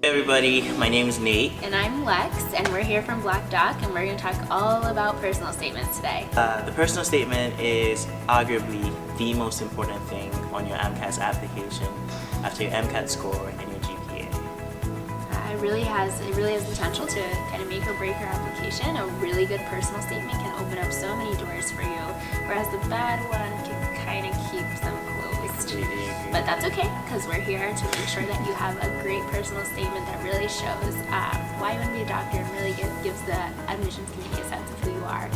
Hey everybody, my name is Nate. And I'm Lex, and we're here from Blakdoc, and we're going to talk all about personal statements today. The personal statement is arguably the most important thing on your MCAT application after your MCAT score and your GPA. It really has potential to kind of make or break your application. A really good personal statement can open up so many doors for you, whereas the bad one can kind of keep them closed. But that's okay, because we're here to make sure that you have a great personal statement that really shows why you want to be a doctor and really gives the admissions committee a sense of who you are.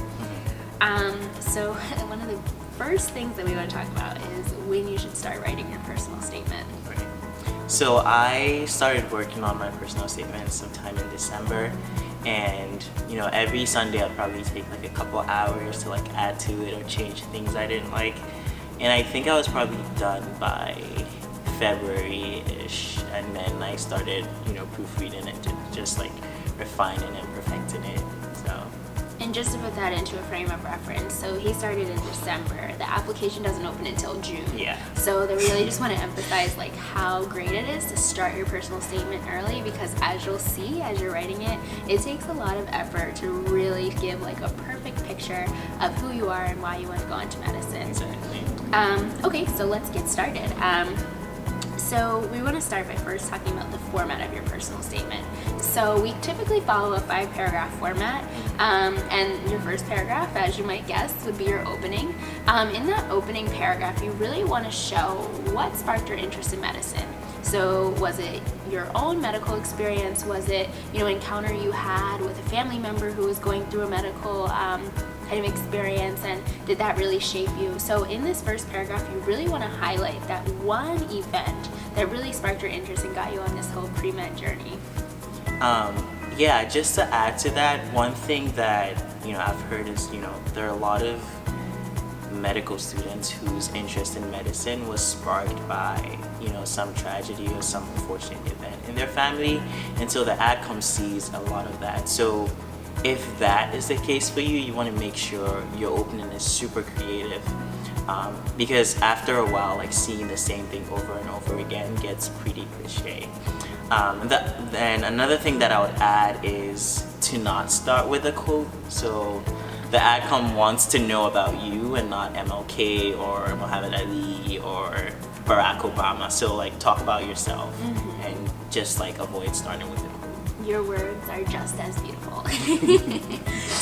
So one of the first things that we want to talk about is when you should start writing your personal statement. Right. So I started working on my personal statement sometime in December, and every Sunday I'd probably take like a couple hours to like add to it or change things I didn't like. And I think I was probably done by February-ish, and then I started, proofreading it, just like refining and perfecting it. So. And just to put that into a frame of reference, so he started in December. The application doesn't open until June. Yeah. So they really just want to emphasize like how great it is to start your personal statement early, because as you'll see as you're writing it, it takes a lot of effort to really give like a perfect picture of who you are and why you want to go into medicine. Exactly. Okay, so let's get started. So we want to start by first talking about the format of your personal statement. So we typically follow a 5-paragraph format, and your first paragraph, as you might guess, would be your opening. In that opening paragraph, you really want to show what sparked your interest in medicine. So was it your own medical experience? Was it, encounter you had with a family member who was going through a medical kind of experience, and did that really shape you? So in this first paragraph, you really want to highlight that one event that really sparked your interest and got you on this whole pre-med journey. Yeah, just to add to that, one thing that I've heard is there are a lot of medical students whose interest in medicine was sparked by some tragedy or some unfortunate event in their family, and so the AdCom sees a lot of that. So if that is the case for you, you want to make sure your opening is super creative, because after a while, like seeing the same thing over and over again gets pretty cliche. Then another thing that I would add is to not start with a quote. So the AdCom wants to know about you and not MLK or Muhammad Ali or Barack Obama. So like talk about yourself and just like avoid starting with a quote. Your words are just as beautiful.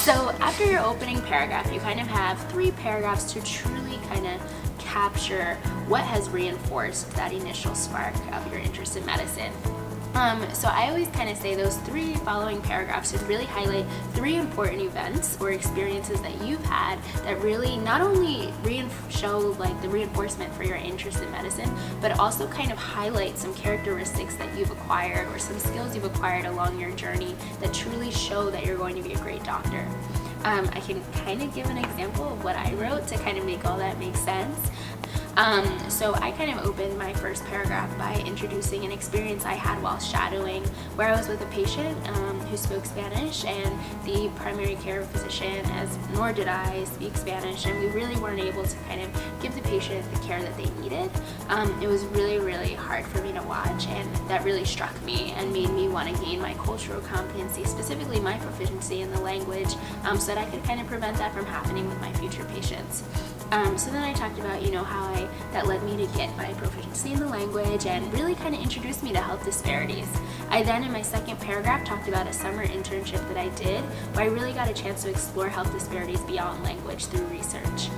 So after your opening paragraph, you kind of have 3 paragraphs to truly kind of capture what has reinforced that initial spark of your interest in medicine. So I always kind of say those 3 following paragraphs should really highlight 3 important events or experiences that you've had that really not only show like the reinforcement for your interest in medicine, but also kind of highlight some characteristics that you've acquired or some skills you've acquired along your journey that truly show that you're going to be a great doctor. I can kind of give an example of what I wrote to kind of make all that make sense. So I kind of opened my first paragraph by introducing an experience I had while shadowing, where I was with a patient who spoke Spanish, and the primary care physician, nor did I, speak Spanish, and we really weren't able to kind of give the patient the care that they needed. It was really, really hard for me to watch, and that really struck me and made me want to gain my cultural competency, specifically my proficiency in the language, so that I could kind of prevent that from happening with my future patients. So then I talked about, how that led me to get my proficiency in the language and really kind of introduced me to health disparities. I then, in my second paragraph, talked about a summer internship that I did, where I really got a chance to explore health disparities beyond language through research.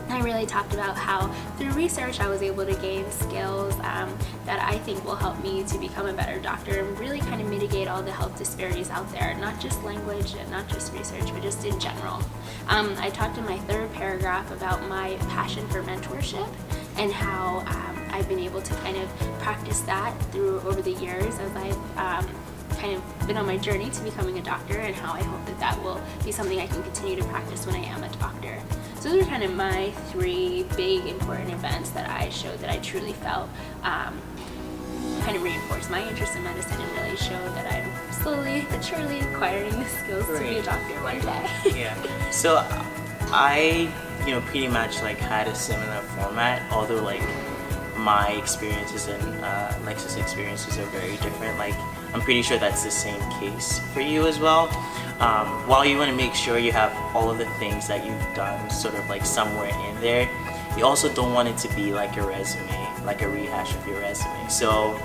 I really talked about how through research I was able to gain skills that I think will help me to become a better doctor and really kind of mitigate all the health disparities out there, not just language and not just research, but just in general. I talked in my third paragraph about my passion for mentorship and how I've been able to kind of practice that over the years as I've kind of been on my journey to becoming a doctor, and how I hope that will be something I can continue to practice when I am a doctor. So those are kind of my 3 big important events that I showed that I truly felt kind of reinforced my interest in medicine and really showed that I'm slowly but surely acquiring the skills to be a doctor one day. Yeah. So I, pretty much like had a similar format, although like my experiences and Lex's experiences are very different. Like, I'm pretty sure that's the same case for you as well. While you want to make sure you have all of the things that you've done sort of like somewhere in there, you also don't want it to be like a resume, like a rehash of your resume. So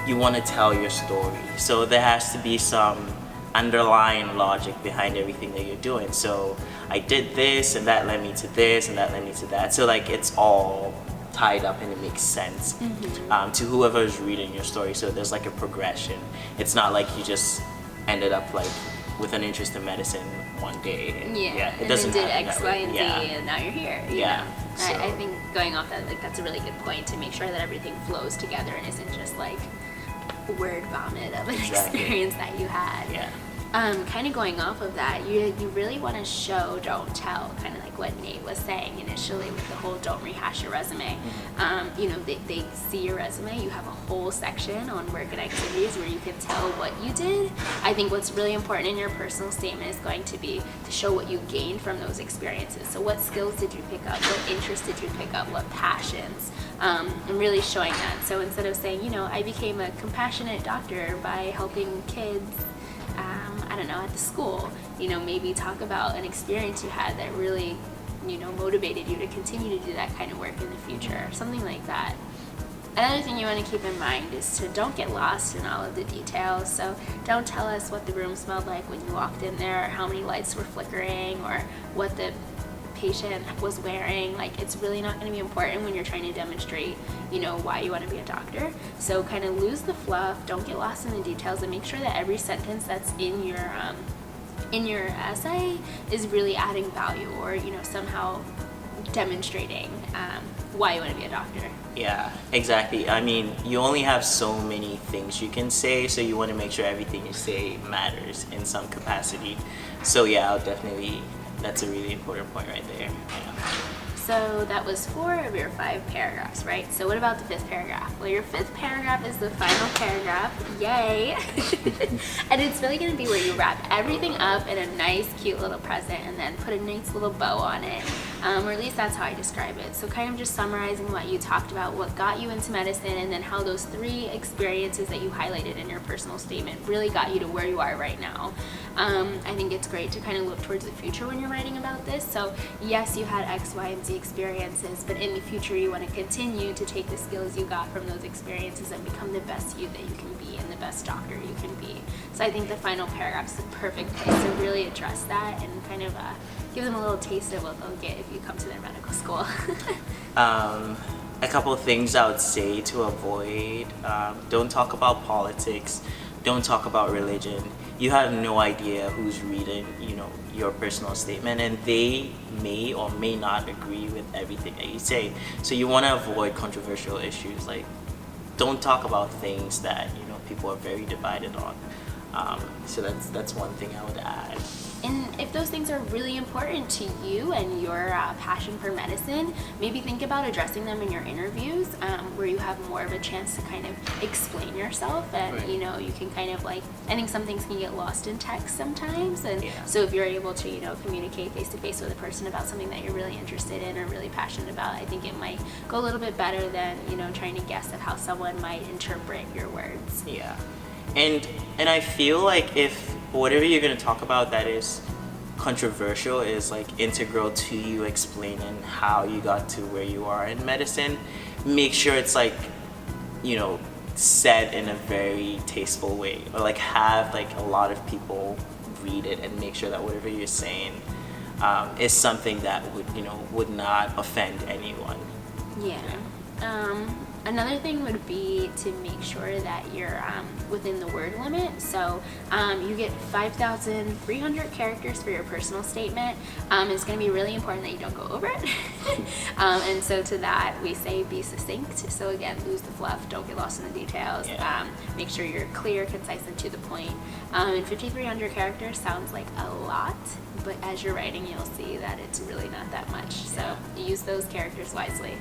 you want to tell your story. So there has to be some underlying logic behind everything that you're doing. So I did this and that led me to this and that led me to that. So like it's all tied up and it makes sense to whoever is reading your story. So there's like a progression. It's not like you just ended up like with an interest in medicine one day. It doesn't did X, Y, and Z, and now you're here. You know? So, I think going off that, like that's a really good point to make sure that everything flows together and isn't just like word vomit of an experience that you had. Kind of going off of that, you really want to show, don't tell, kind of like what Nate was saying initially with the whole don't rehash your resume. You know, they see your resume, you have a whole section on work and activities where you can tell what you did. I think what's really important in your personal statement is going to be to show what you gained from those experiences. So what skills did you pick up? What interests did you pick up? What passions? And really showing that. So instead of saying, you know, I became a compassionate doctor by helping kids, I don't know, at the school, you know, maybe talk about an experience you had that really, you know, motivated you to continue to do that kind of work in the future, something like that. Another thing you want to keep in mind is to don't get lost in all of the details. So don't tell us what the room smelled like when you walked in there, or how many lights were flickering, or what the patient was wearing. Like, it's really not going to be important when you're trying to demonstrate, you know, why you want to be a doctor. So kind of lose the fluff, don't get lost in the details, and make sure that every sentence that's in your essay is really adding value, or, you know, somehow demonstrating why you want to be a doctor. Yeah, exactly. I mean, you only have so many things you can say, so you want to make sure everything you say matters in some capacity. So yeah, that's a really important point right there. So that was 4 of your 5 paragraphs, right? So what about the 5th paragraph? Well, your 5th paragraph is the final paragraph. Yay! And it's really going to be where you wrap everything up in a nice, cute little present and then put a nice little bow on it. Or at least that's how I describe it. So kind of just summarizing what you talked about, what got you into medicine, and then how those 3 experiences that you highlighted in your personal statement really got you to where you are right now. I think it's great to kind of look towards the future when you're writing about this. So yes, you had X, Y, and Z experiences, but in the future you want to continue to take the skills you got from those experiences and become the best you that you can be and the best doctor you can be. So I think the final paragraph is the perfect place to really address that and kind of give them a little taste of what they'll get if you come to their medical school. A couple of things I would say to avoid: don't talk about politics, don't talk about religion. You have no idea who's reading, you know, your personal statement, and they may or may not agree with everything that you say. So you want to avoid controversial issues. Like, don't talk about things that, you know, people are very divided on. So that's one thing I would add. And if those things are really important to you and your passion for medicine, maybe think about addressing them in your interviews, where you have more of a chance to kind of explain yourself, and Right. you know, you can kind of like, I think some things can get lost in text sometimes, and so if you're able to, you know, communicate face to face with a person about something that you're really interested in or really passionate about, I think it might go a little bit better than, you know, trying to guess at how someone might interpret your words. Yeah, and I feel like if whatever you're going to talk about that is controversial is like integral to you explaining how you got to where you are in medicine, make sure it's like, you know, said in a very tasteful way, or like have like a lot of people read it and make sure that whatever you're saying is something that would not offend anyone. Another thing would be to make sure that you're within the word limit. So you get 5,300 characters for your personal statement. It's going to be really important that you don't go over it. And so to that, we say be succinct. So again, lose the fluff, don't get lost in the details. Make sure you're clear, concise, and to the point. And 5,300 characters sounds like a lot, but as you're writing, you'll see that it's really not that much. So use those characters wisely.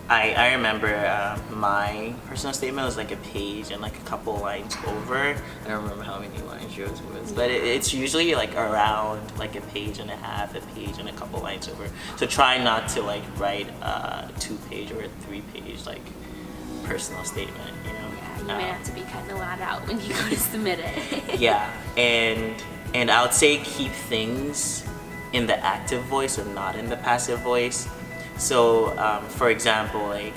I remember my personal statement was like a page and like a couple lines over. I don't remember how many lines yours was, but it's usually like around like a page and a half, a page and a couple lines over. So try not to like write a 2-page or a 3-page like personal statement, you know. Yeah, you might have to be cutting a lot out when you go to submit it. Yeah, and I would say keep things in the active voice and not in the passive voice. So, for example, like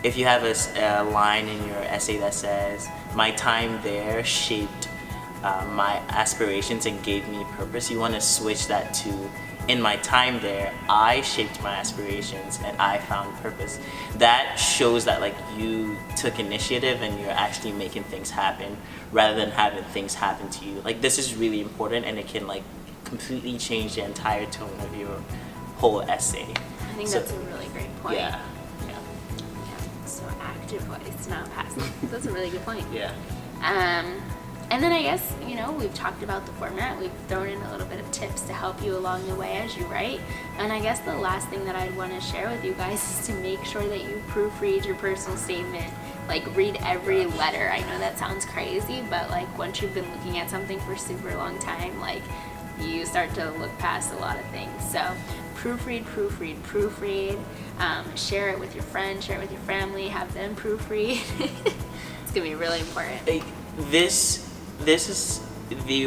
if you have a line in your essay that says, "My time there shaped my aspirations and gave me purpose," you want to switch that to, "In my time there, I shaped my aspirations and I found purpose." That shows that like you took initiative and you're actually making things happen rather than having things happen to you. Like this is really important, and it can like completely change the entire tone of your whole essay. I think that's a really great point. Yeah. So active voice, not passive. That's a really good point. Yeah. And then I guess, you know, we've talked about the format. We've thrown in a little bit of tips to help you along the way as you write. And I guess the last thing that I'd want to share with you guys is to make sure that you proofread your personal statement. Like read every letter. I know that sounds crazy, but like once you've been looking at something for a super long time, like you start to look past a lot of things. So proofread. Share it with your friends, share it with your family, have them proofread. It's gonna be really important. Like, this is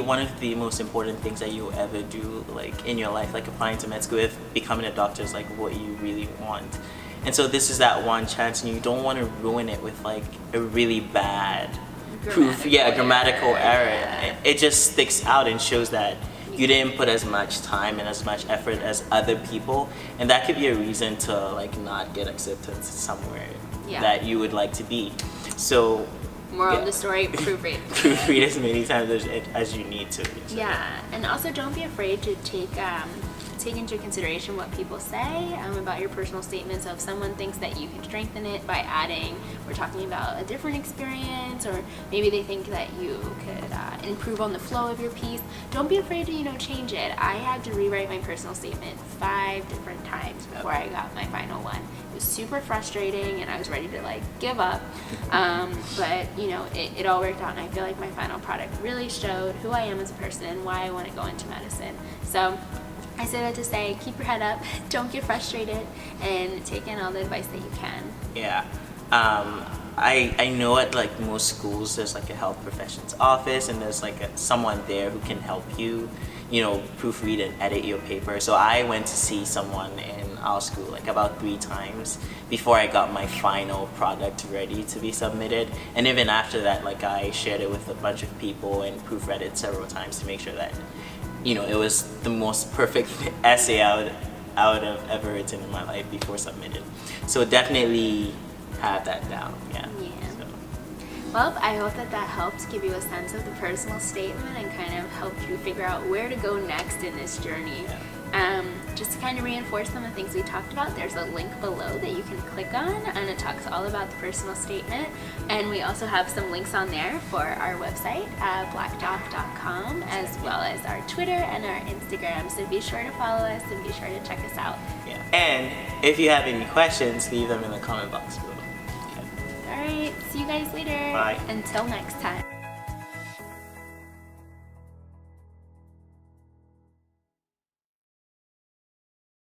one of the most important things that you'll ever do, like in your life. Like applying to med school, if becoming a doctor is like what you really want. And so this is that one chance, and you don't want to ruin it with like a really bad grammatical error. Yeah. It just sticks out and shows that you didn't put as much time and as much effort as other people, and that could be a reason to like not get acceptance somewhere that you would like to be. So moral of the story, proofread. Proofread as many times as you need to. So. Yeah, and also don't be afraid to take into consideration what people say about your personal statement. So if someone thinks that you can strengthen it by adding, we're talking about a different experience, or maybe they think that you could improve on the flow of your piece, don't be afraid to, you know, change it. I had to rewrite my personal statement 5 different times before I got my final one. It was super frustrating, and I was ready to like give up. But you know, it all worked out, and I feel like my final product really showed who I am as a person and why I want to go into medicine. So I say that to say, keep your head up, don't get frustrated, and take in all the advice that you can. Yeah. I know at like most schools there's like a health professions office, and there's like someone there who can help you, you know, proofread and edit your paper. So I went to see someone in our school like about 3 times before I got my final product ready to be submitted. And even after that, like I shared it with a bunch of people and proofread it several times to make sure that, you know, it was the most perfect essay I would have ever written in my life before submitted. So definitely have that down. Yeah. So. Well, I hope that helped give you a sense of the personal statement and kind of helped you figure out where to go next in this journey. Just to kind of reinforce some of the things we talked about, there's a link below that you can click on, and it talks all about the personal statement. And we also have some links on there for our website, Blakdoc.com, as well as our Twitter and our Instagram. So be sure to follow us and be sure to check us out. Yeah. And if you have any questions, leave them in the comment box below. Okay. All right, see you guys later. Bye. Until next time.